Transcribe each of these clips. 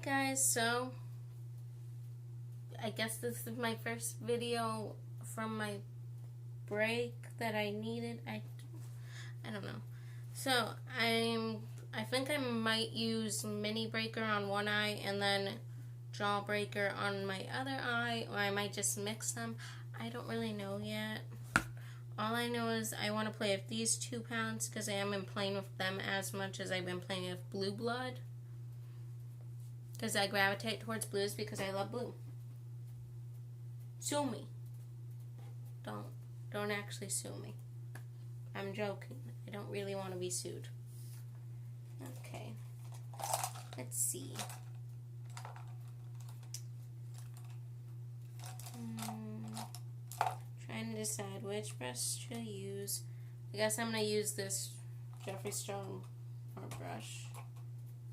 guys, so I guess this is my first video from my break that I needed. I don't know. So I think I might use mini breaker on one eye and then jawbreaker on my other eye, or I might just mix them. I don't really know yet. All I know is I want to play with these two palettes because I haven't been playing with them as much as I've been playing with Blue Blood. Because I gravitate towards blues because I love blue. Sue me. Don't actually sue me. I'm joking. I don't really want to be sued. Okay. Let's see. Trying to decide which brush to use. I guess I'm going to use this Jeffree Star brush.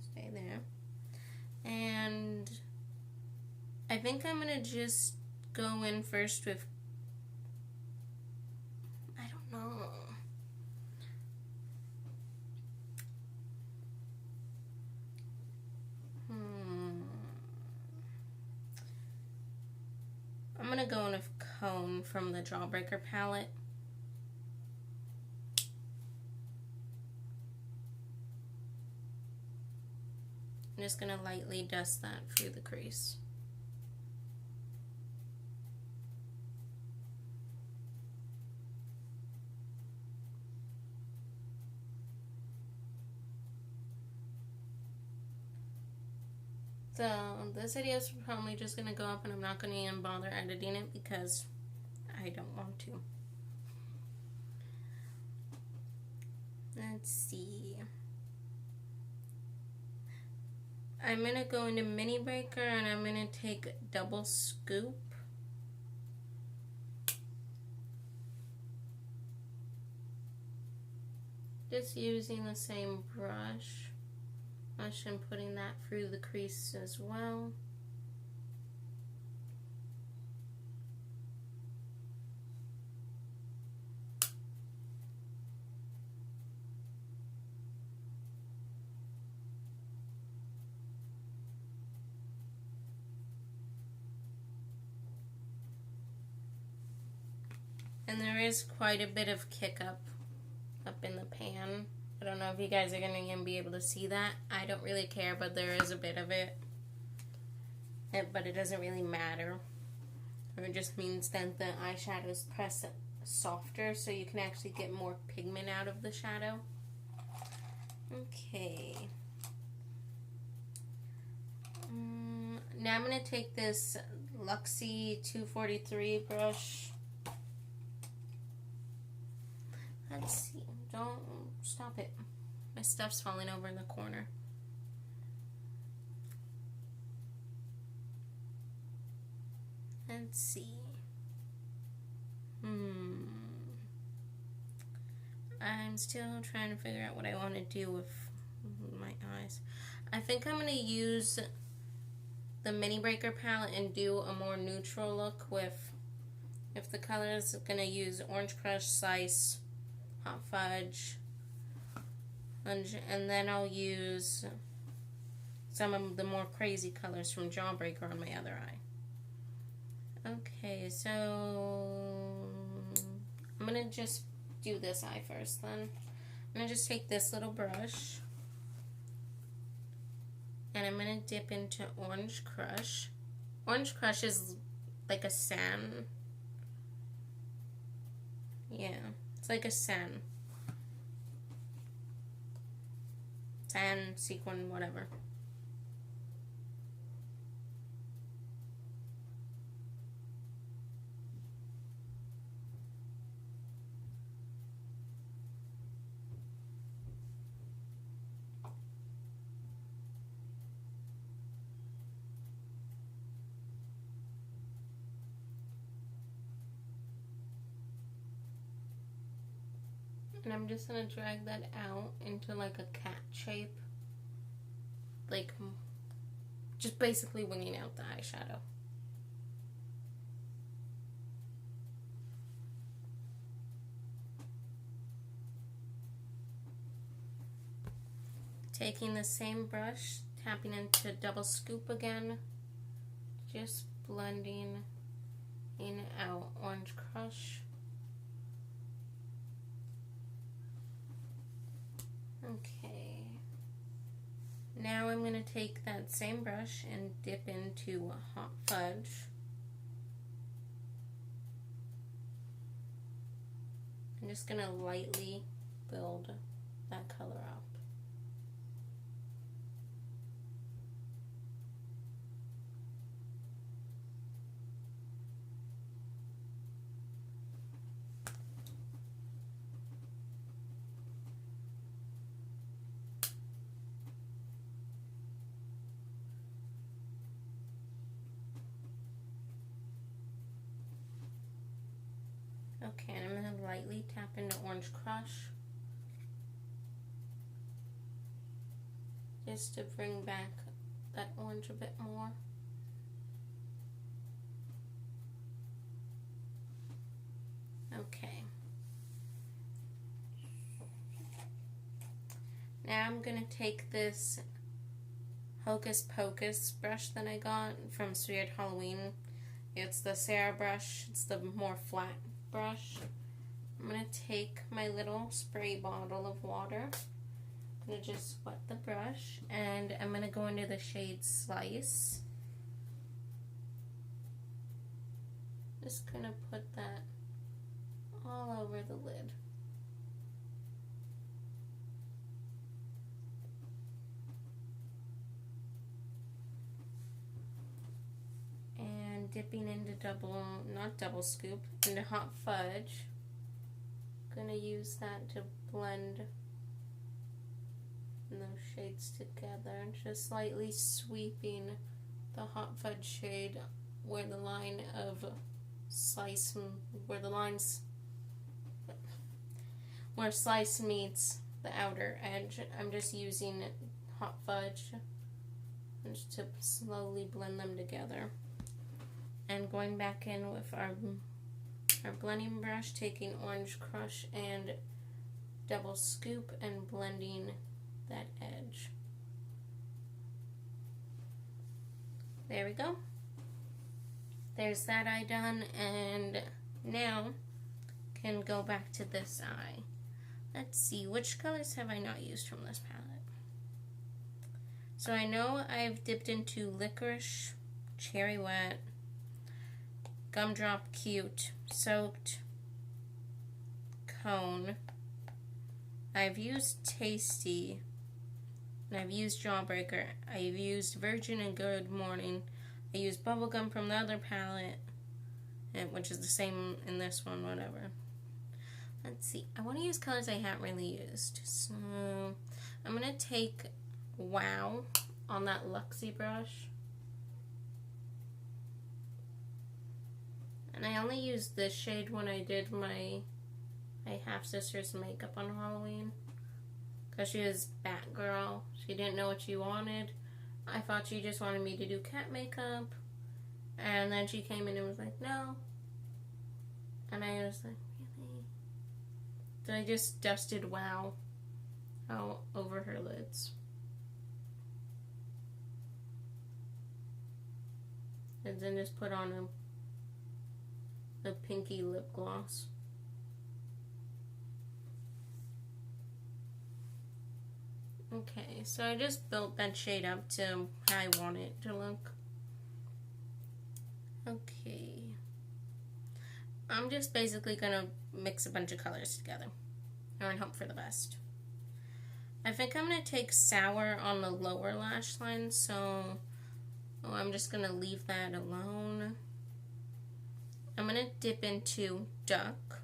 Stay there. And I think I'm going to just go in first with, I don't know. I'm going to go in with Cone from the Jawbreaker palette. I'm just going to lightly dust that through the crease. So this video is probably just going to go up and I'm not going to even bother editing it because I don't want to. Let's see. I'm going to go into Mini Breaker and I'm going to take Double Scoop. Just using the same brush. And putting that through the crease as well. And there is quite a bit of kick up in the pan. I don't know if you guys are going to even be able to see that. I don't really care, but there is a bit of it. But it doesn't really matter. It just means that the eyeshadow is pressed softer so you can actually get more pigment out of the shadow. Okay. Now I'm going to take this Luxie 243 brush. Let's see. Don't stop it. My stuff's falling over in the corner. Let's see. I'm still trying to figure out what I want to do with my eyes. I think I'm going to use the Mini Breaker palette and do a more neutral look with, if the colors, I'm going to use Orange Crush, Slice, Hot Fudge, and then I'll use some of the more crazy colors from Jawbreaker on my other eye. Okay, so I'm going to just do this eye first then. I'm going to just take this little brush and I'm going to dip into Orange Crush. Orange Crush is like a sand. Yeah. It's like a sand sequin, whatever. And I'm just going to drag that out into like a cat shape. Like, just basically winging out the eyeshadow. Taking the same brush, tapping into double scoop again, just blending in our Orange Crush. Okay, now I'm going to take that same brush and dip into Hot Fudge. I'm just going to lightly build that color up. Okay, and I'm going to lightly tap into Orange Crush just to bring back that orange a bit more. Okay. Now I'm going to take this Hocus Pocus brush that I got from Spirit Halloween. It's the Sarah brush. It's the more flat brush. I'm going to take my little spray bottle of water. I'm going to just wet the brush, and I'm going to go into the shade Slice. Just going to put that all over the lid. And dipping into not double scoop, into Hot Fudge. Gonna use that to blend those shades together, just slightly sweeping the Hot Fudge shade where the line of Slice, where Slice meets the outer edge. I'm just using Hot Fudge just to slowly blend them together. And going back in with our blending brush, taking Orange Crush and double scoop and blending that edge. There we go. There's that eye done, and now can go back to this eye. Let's see, which colors have I not used from this palette? So I know I've dipped into Licorice, Cherry Wet, Gumdrop Cute, Soaked, Cone. I've used Tasty, and I've used Jawbreaker. I've used Virgin and Good Morning. I used Bubblegum from the other palette, which is the same in this one, whatever. Let's see. I want to use colors I haven't really used. So I'm going to take Wow on that Luxie brush. And I only used this shade when I did my half-sister's makeup on Halloween. Because she was Batgirl. She didn't know what she wanted. I thought she just wanted me to do cat makeup. And then she came in and was like, no. And I was like, really? So I just dusted Wow all over her lids. And then just put on a pinky lip gloss. Okay, so I just built that shade up to how I want it to look. Okay. I'm just basically gonna mix a bunch of colors together and hope for the best. I think I'm gonna take Sour on the lower lash line, so I'm just gonna leave that alone. I'm gonna dip into Duck.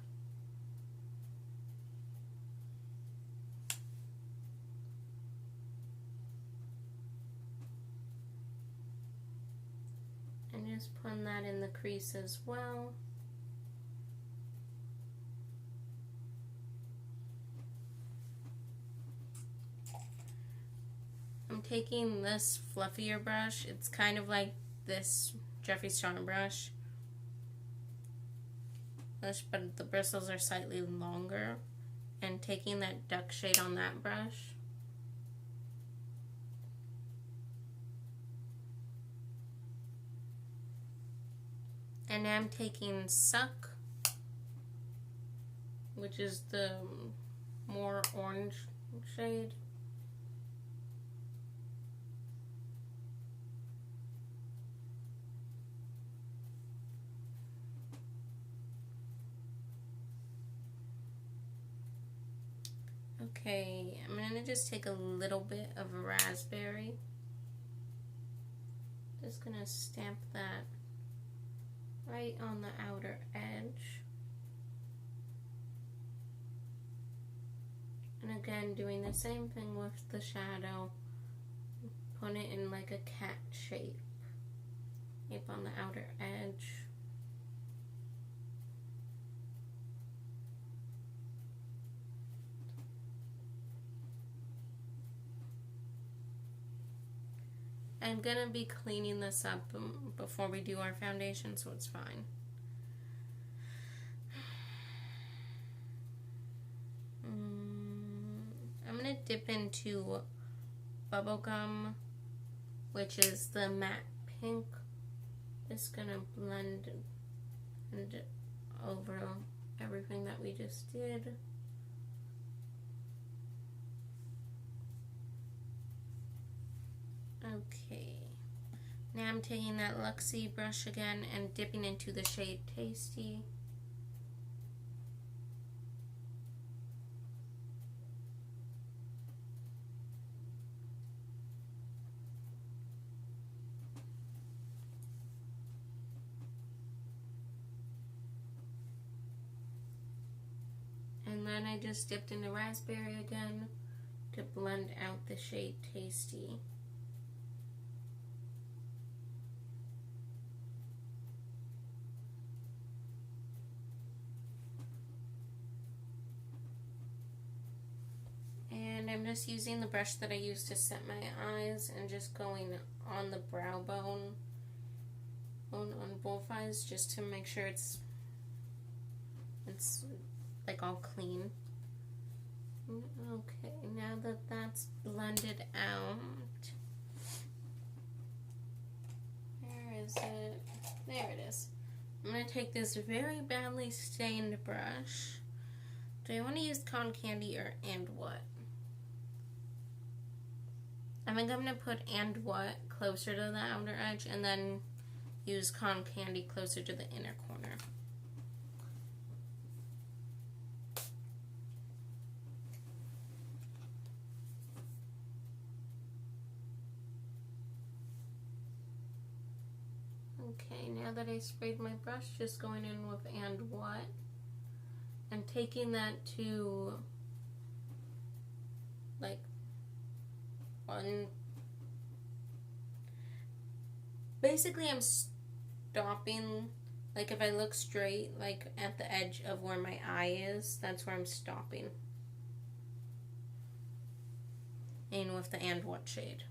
And just putting that in the crease as well. I'm taking this fluffier brush. It's kind of like this Jeffree Star brush, but the bristles are slightly longer. And taking that Duck shade on that brush. And now I'm taking Suck, which is the more orange shade. Okay, I'm gonna just take a little bit of raspberry. Just gonna stamp that right on the outer edge. And again, doing the same thing with the shadow. Put it in like a cat shape on the outer edge. I'm gonna be cleaning this up before we do our foundation, so it's fine. I'm gonna dip into Bubblegum, which is the matte pink. Just gonna blend over everything that we just did. Okay, now I'm taking that Luxie brush again and dipping into the shade Tasty. And then I just dipped into Raspberry again to blend out the shade Tasty. And I'm just using the brush that I used to set my eyes and just going on the brow bone on both eyes just to make sure it's like all clean. Okay, now that that's blended out, where is it? There it is. I'm going to take this very badly stained brush. Do I want to use cotton candy or and what? I think I'm going to put and what closer to the outer edge and then use cotton candy closer to the inner corner. Okay, now that I sprayed my brush, just going in with and what, and taking that to like one. Basically, I'm stopping, like if I look straight, like at the edge of where my eye is, that's where I'm stopping. And with the and what shade.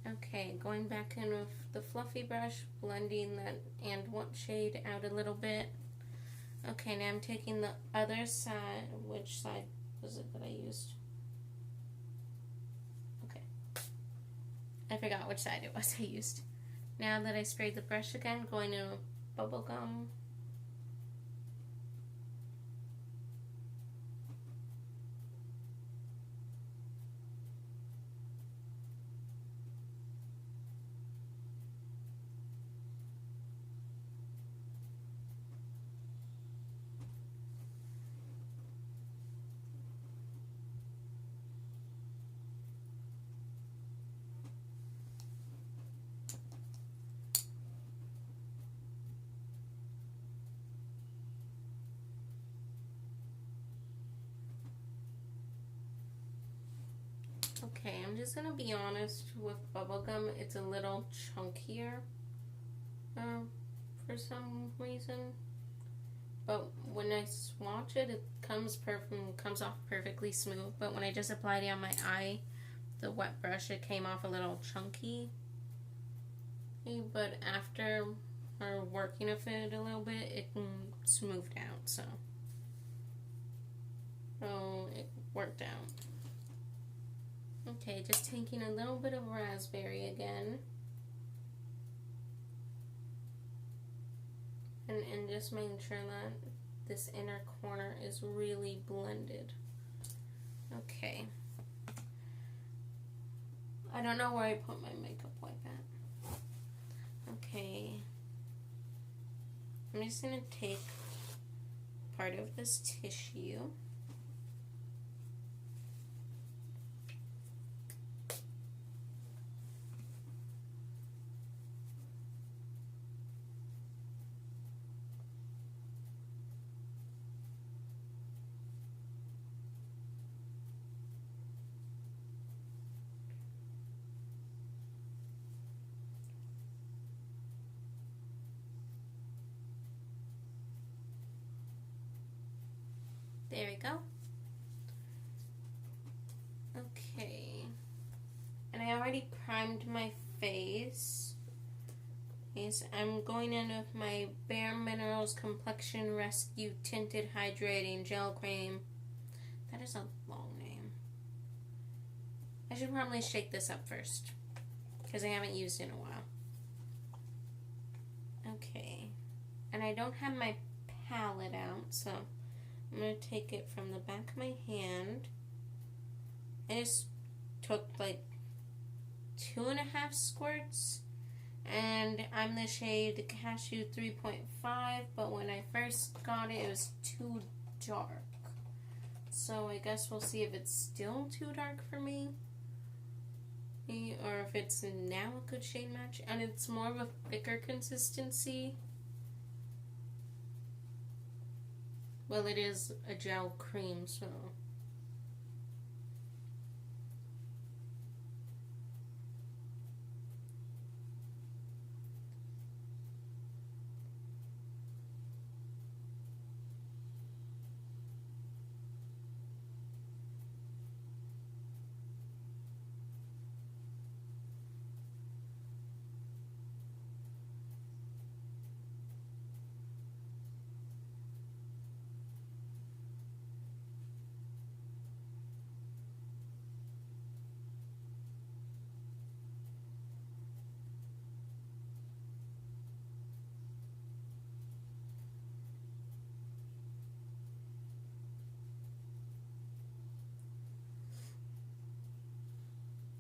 Okay, going back in with the fluffy brush, blending that and what shade out a little bit. Okay, now I'm taking the other side. Which side was it that I used? Okay. I forgot which side it was I used. Now that I sprayed the brush again, going in with Bubblegum. Okay, I'm just gonna be honest with Bubblegum, it's a little chunkier for some reason. But when I swatch it, it comes off perfectly smooth. But when I just applied it on my eye, the wet brush, it came off a little chunky. But after working with it a little bit, it smoothed out. So it worked out. Okay, just taking a little bit of raspberry again. And just making sure that this inner corner is really blended. Okay. I don't know where I put my makeup wipe at. Okay. I'm just going to take part of this tissue. There we go. Okay. And I already primed my face. Yes, I'm going in with my Bare Minerals Complexion Rescue Tinted Hydrating Gel Cream. That is a long name. I should probably shake this up first, because I haven't used it in a while. Okay. And I don't have my palette out, so I'm going to take it from the back of my hand. I just took like 2.5 squirts, and I'm the shade Cashew 3.5, but when I first got it, it was too dark. So I guess we'll see if it's still too dark for me, or if it's now a good shade match. And it's more of a thicker consistency. Well, it is a gel cream, so.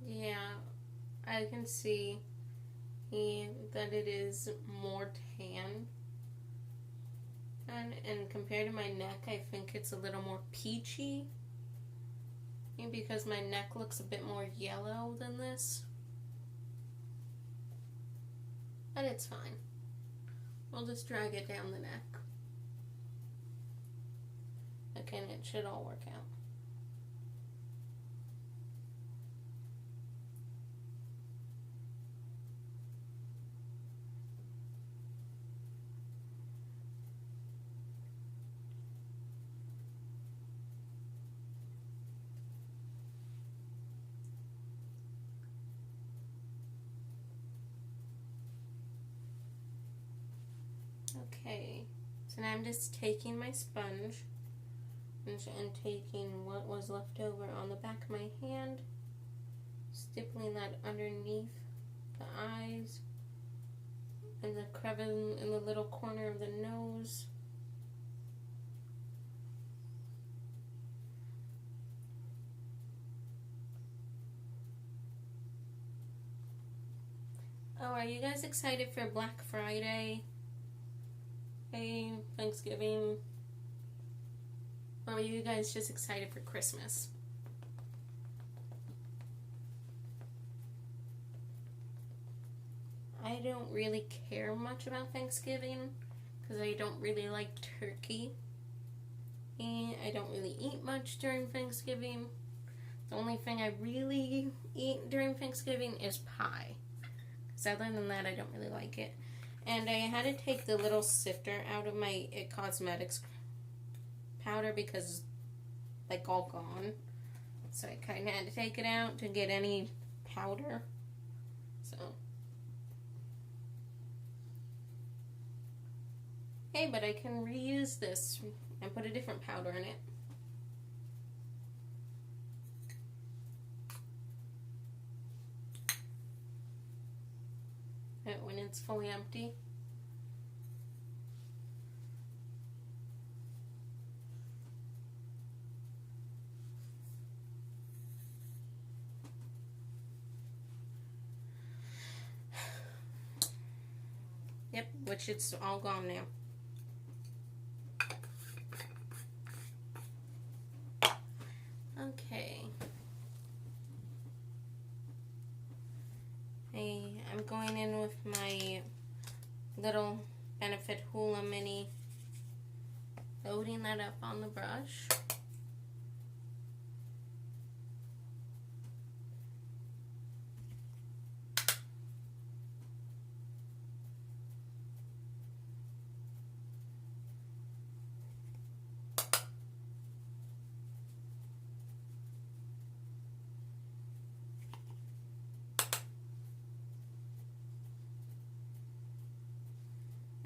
Yeah, I can see that it is more tan. And compared to my neck, I think it's a little more peachy. Because my neck looks a bit more yellow than this. But it's fine. We'll just drag it down the neck. Again, it should all work out. Okay, so now I'm just taking my sponge and taking what was left over on the back of my hand, stippling that underneath the eyes and the crevice in the little corner of the nose. Oh, are you guys excited for Black Friday? Hey, Thanksgiving? Or are you guys just excited for Christmas? I don't really care much about Thanksgiving because I don't really like turkey. And I don't really eat much during Thanksgiving. The only thing I really eat during Thanksgiving is pie. Because other than that, I don't really like it. And I had to take the little sifter out of my It Cosmetics powder because it's like all gone. So I kind of had to take it out to get any powder. So. Hey, but I can reuse this and put a different powder in it. when it's fully empty. Yep, which it's all gone now. Okay. I'm going in with my little Benefit Hoola Mini, loading that up on the brush.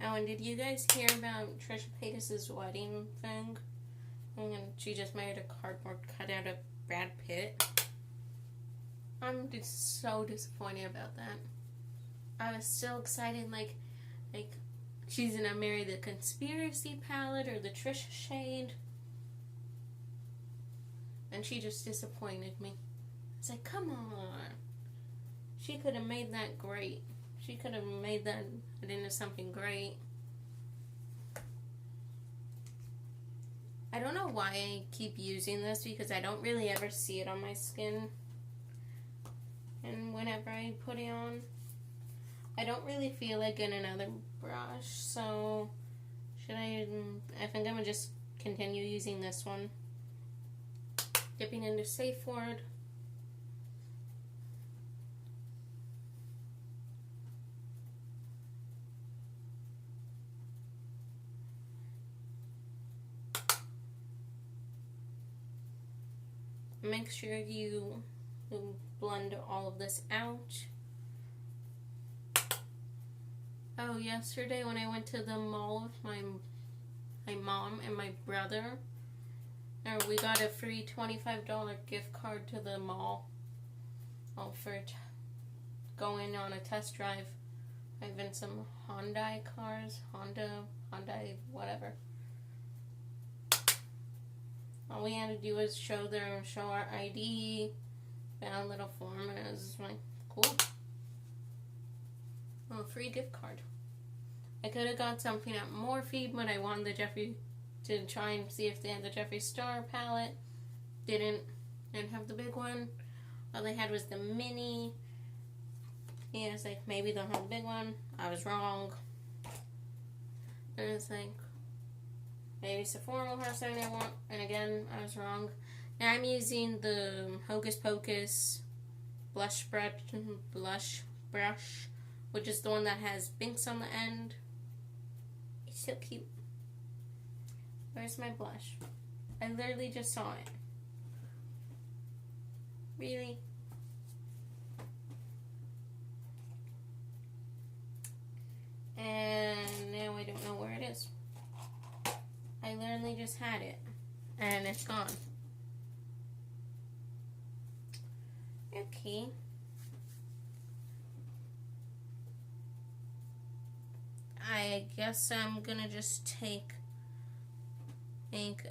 Oh, and did you guys hear about Trisha Paytas' wedding thing? And she just made a cardboard cutout of Brad Pitt. I'm just so disappointed about that. I was so excited, like she's gonna marry the Conspiracy palette or the Trisha shade. And she just disappointed me. It's like, come on. She could have made that great. She could have made that into something great. I don't know why I keep using this, because I don't really ever see it on my skin. And whenever I put it on, I don't really feel like getting another brush. So, I think I'm going to just continue using this one. Dipping into Safe Word. Make sure you blend all of this out. Oh, yesterday when I went to the mall with my mom and my brother, we got a free $25 gift card to the mall for going on a test drive. I've in some Hyundai cars, Hyundai, whatever. All we had to do was show our ID, found a little form, and it was like, cool. Oh, free gift card. I could have got something at Morphe, but I wanted the Jeffree to try and see if they had the Jeffree Star palette. Didn't have the big one. All they had was the mini. Yeah, it's like, maybe they'll have the big one. I was wrong. And it's like, maybe Sephora will have something I want. And again, I was wrong. Now I'm using the Hocus Pocus blush brush, which is the one that has binks on the end. It's so cute. Where's my blush? I literally just saw it. Really? And now I don't know where it is. I literally just had it, and it's gone. Okay. I guess I'm gonna just take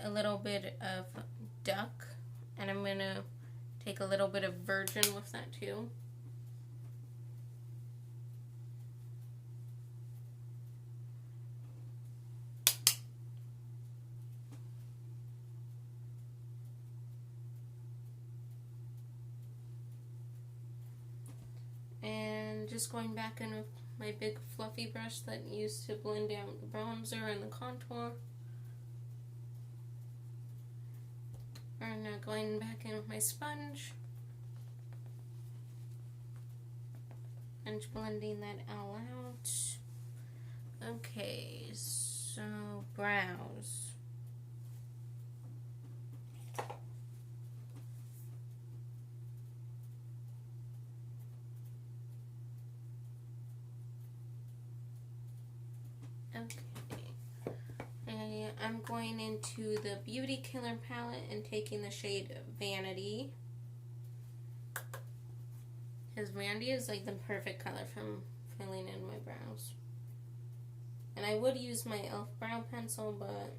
a little bit of Duck, and I'm gonna take a little bit of Virgin with that too. And just going back in with my big fluffy brush that I used to blend out the bronzer and the contour. And now going back in with my sponge. And blending that all out. Okay, so brows. Okay, I'm going into the Beauty Killer palette and taking the shade Vanity. Because Vanity is like the perfect color for filling in my brows. And I would use my e.l.f. brow pencil, but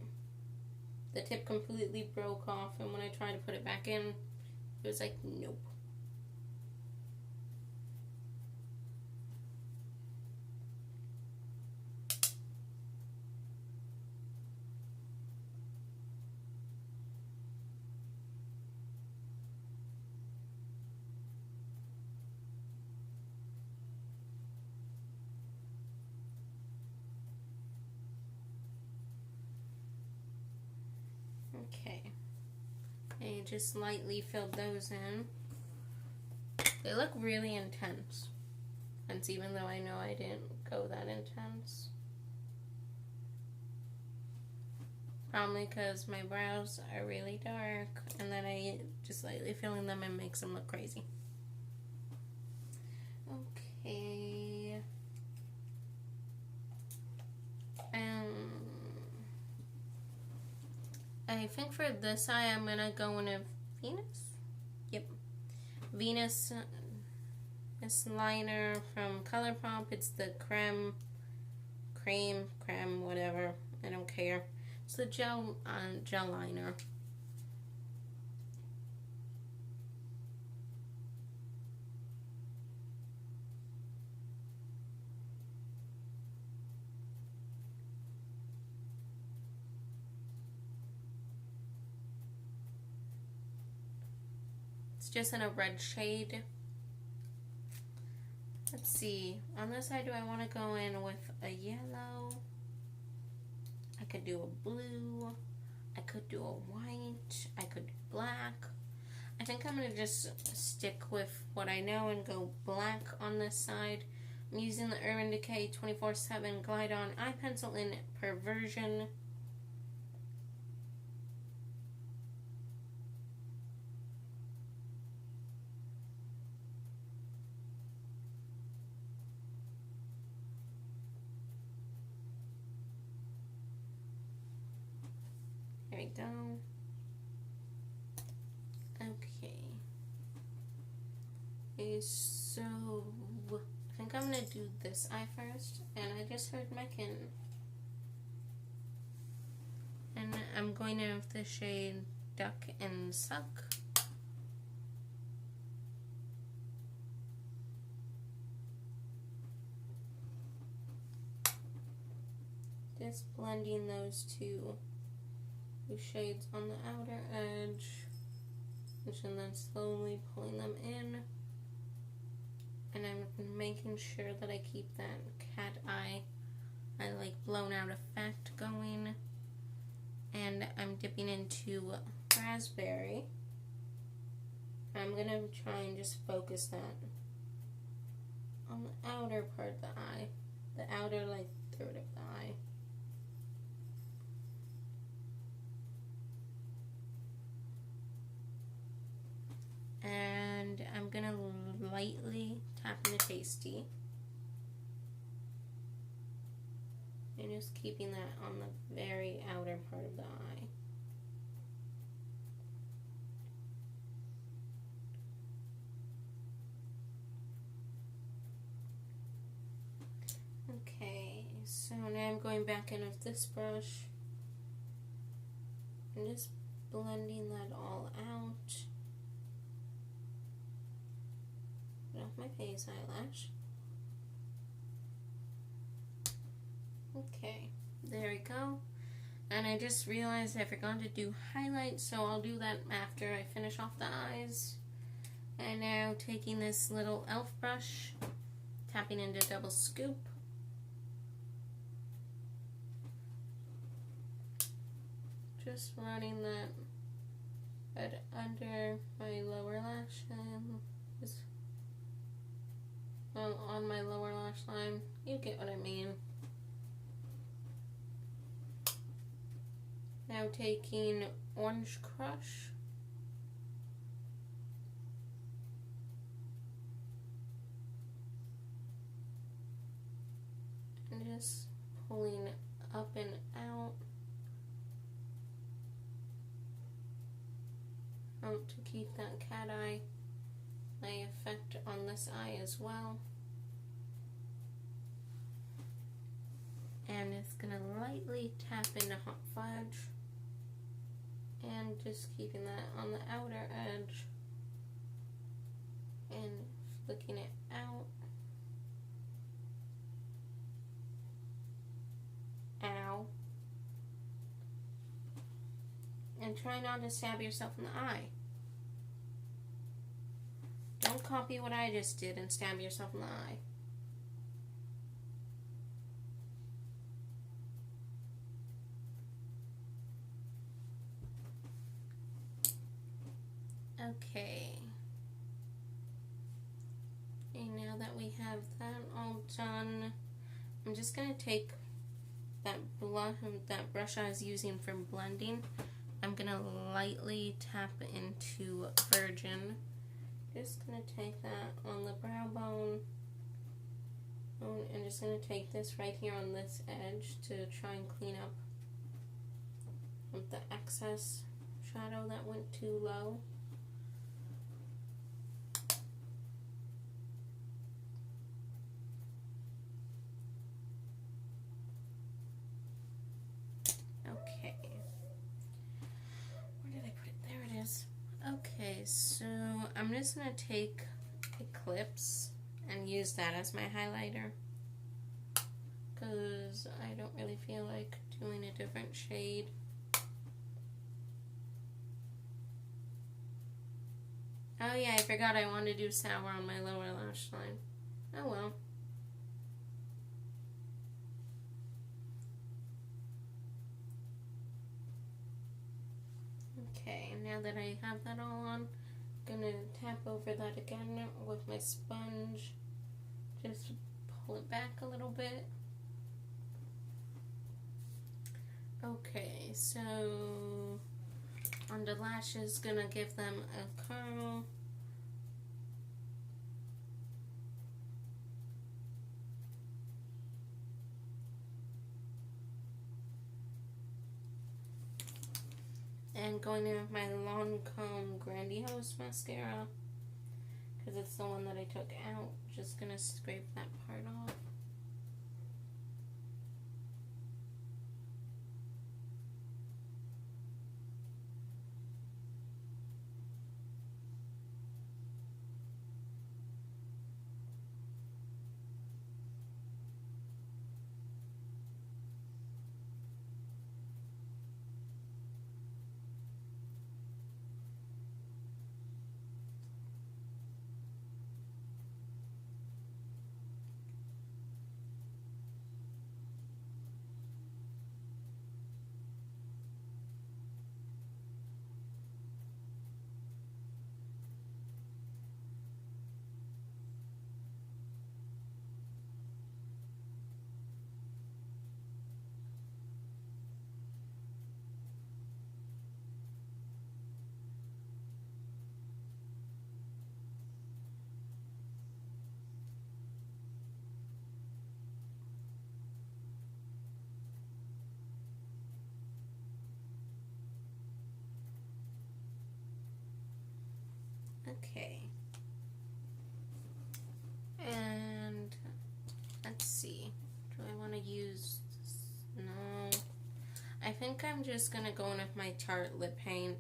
the tip completely broke off, and when I tried to put it back in, it was like, nope. Okay, I just lightly filled those in. They look really intense, and even though I know I didn't go that intense. Probably because my brows are really dark, and then I just lightly filling them and makes them look crazy. Okay. I think for this eye, I'm gonna go in a Venus. Yep, Venus. This liner from ColourPop. It's the creme, whatever. I don't care. It's the gel liner. It's just in a red shade. Let's see. On this side, do I want to go in with a yellow? I could do a blue. I could do a white. I could do black. I think I'm going to just stick with what I know and go black on this side. I'm using the Urban Decay 24/7 Glide On Eye Pencil in Perversion. There we go. Okay, so I think I'm gonna do this eye first, and I just heard my kitten. And I'm going in with the shade Duck and Suck. Just blending those two shades on the outer edge, and then slowly pulling them in. And I'm making sure that I keep that cat eye, like blown out effect going. And I'm dipping into Raspberry. I'm gonna try and just focus that on the outer part of the eye, the outer like third of the eye. And I'm gonna lightly tap in the Tasty, and just keeping that on the very outer part of the eye. Okay, so now I'm going back in with this brush and just blending that all out. Off my face eyelash. Okay, there we go. And I just realized I forgot to do highlights, so I'll do that after I finish off the eyes. And now taking this little e.l.f. brush, tapping into Double Scoop. Just running that under my lower lash line. Well, on my lower lash line, you get what I mean. Now taking Orange Crush. And just pulling up and out. To keep that cat eye effect on this eye as well. And it's gonna lightly tap into Hot Fudge. And just keeping that on the outer edge. And flicking it out. Ow. And try not to stab yourself in the eye. Don't copy what I just did and stab yourself in the eye. Okay. And now that we have that all done, I'm just going to take that brush I was using for blending. I'm going to lightly tap into Virgin. Just going to take that on the brow bone. And just going to take this right here on this edge to try and clean up with the excess shadow that went too low. Okay. Where did I put it? There it is. Okay, so I'm just going to take Eclipse and use that as my highlighter, because I don't really feel like doing a different shade. Oh yeah, I forgot I wanted to do Sour on my lower lash line. Oh well. Okay, now that I have that all on, I'm gonna tap over that again with my sponge. Just pull it back a little bit. Okay, so on the lashes, gonna give them a curl. And going in with my Lancome Grandiose mascara, because it's the one that I took out. Just gonna scrape that part off. Okay. And let's see. Do I want to use this? No. I think I'm just going to go in with my Tarte lip paint.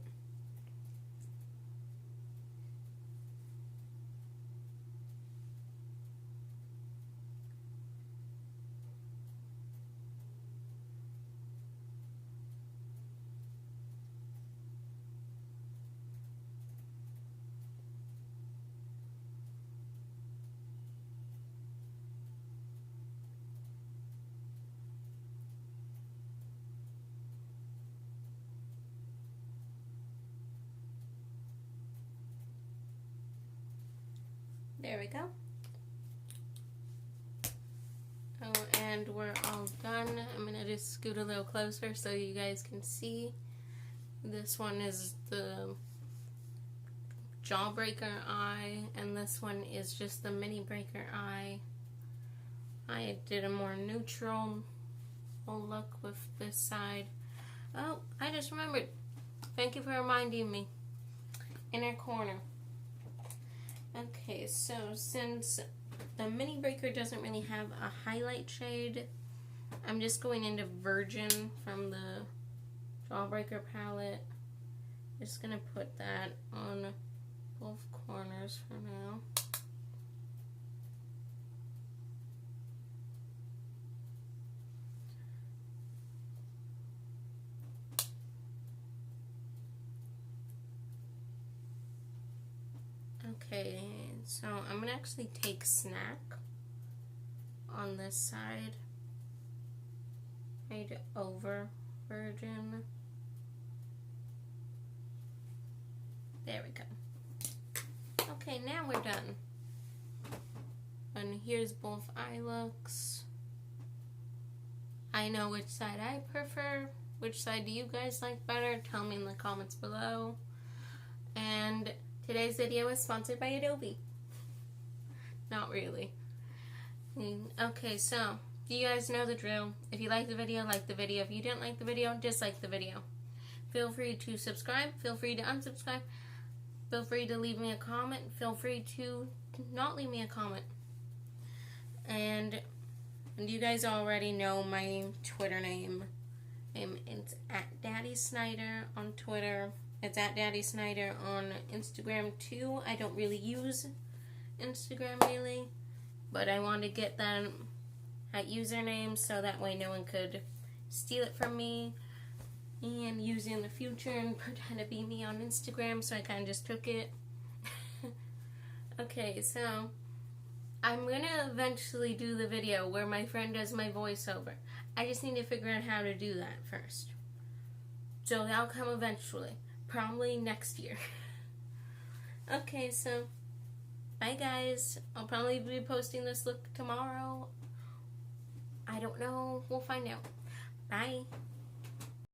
There we go. Oh, and we're all done. I'm going to just scoot a little closer so you guys can see. This one is the Jawbreaker eye, and this one is just the Mini Breaker eye. I did a more neutral look with this side. Oh, I just remembered. Thank you for reminding me. Inner corner. Okay, so since the Mini Breaker doesn't really have a highlight shade, I'm just going into Virgin from the Jawbreaker palette. Just gonna put that on both corners for now. Okay, so I'm gonna actually take Snack on this side, right over Virgin. There we go. Okay, now we're done. And here's both eye looks. I know which side I prefer. Which side do you guys like better? Tell me in the comments below. And today's video is sponsored by Adobe. Not really. Okay, so you guys know the drill. If you like the video, like the video. If you didn't like the video, dislike the video. Feel free to subscribe. Feel free to unsubscribe. Feel free to leave me a comment. Feel free to not leave me a comment. And you guys already know my Twitter name. It's @DaddySnyder on Twitter. It's @DaddySnyder on Instagram too. I don't really use Instagram really, but I want to get that username so that way no one could steal it from me and use it in the future and pretend to be me on Instagram, so I kind of just took it. Okay, so I'm going to eventually do the video where my friend does my voiceover. I just need to figure out how to do that first. So that'll come eventually. Probably next year. Okay, so bye guys. I'll probably be posting this look tomorrow. I don't know. We'll find out. Bye.